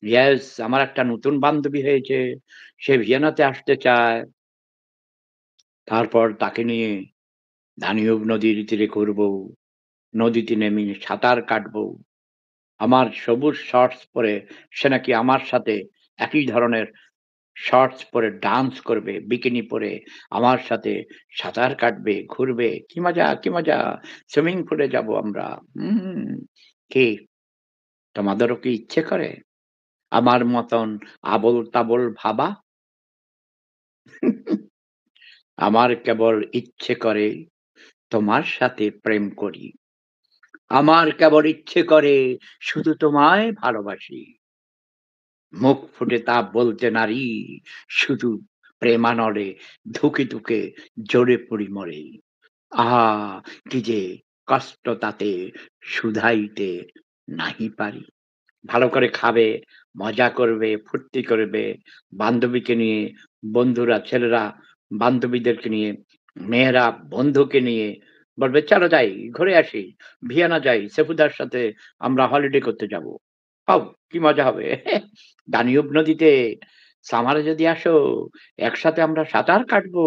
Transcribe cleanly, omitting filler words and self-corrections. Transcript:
Yes, আমার একটা নতুন বান্ধবী হয়েছে। সে ভিয়েনাতে আসতে চায়। তারপর তাকে নিয়ে দানিউব নদীর তীরে ঘুরবো। নদীতে নেমে সাঁতার কাটবো। আমার সবুজ শর্টস পরে সে নাকি আমার সাথে একই ধরনের শর্টস পরে ডান্স করবে, বিকিনি পরে আমার সাথে সাঁতার কাটবে, ঘুরবে। কি মজা, কি মজা! সুইমিং পুলে যাবো আমরা। হুম। কি তোমাদেরও কি ইচ্ছে করে আমার মতন আবোল-তাবোল ভাবা? আমার কেবল ইচ্ছে করে তোমার সাথে প্রেম করি। আমার কেবল ইচ্ছে করে শুধু তোমায় ভালোবাসি। মুখ ফুটে তা বলতে নারি, শুধু প্রেমানলে ধুকে, ধুকে জ্বলে পুড়ি মরে। আহা! কি যে কষ্ট তাতে শুধাইতে নাহি পারি। ভালো করে খাবে, মজা করবে, ফুর্তি করবে, বান্ধবীকে নিয়ে, বন্ধুরা, ছেলেরা বান্ধবীদেরকে নিয়ে, মেয়েরা বন্ধুকে নিয়ে বলবে, "চলো যাই, ঘুরে আসি। ভিয়েনা যাই, সেফুদার সাথে আমরা হলিডে করতে যাবো।" ওয়াও! কি মজা হবে। দানিউব নদীতে সামারে যদি আসো, একসাথে আমরা সাঁতার কাটবো।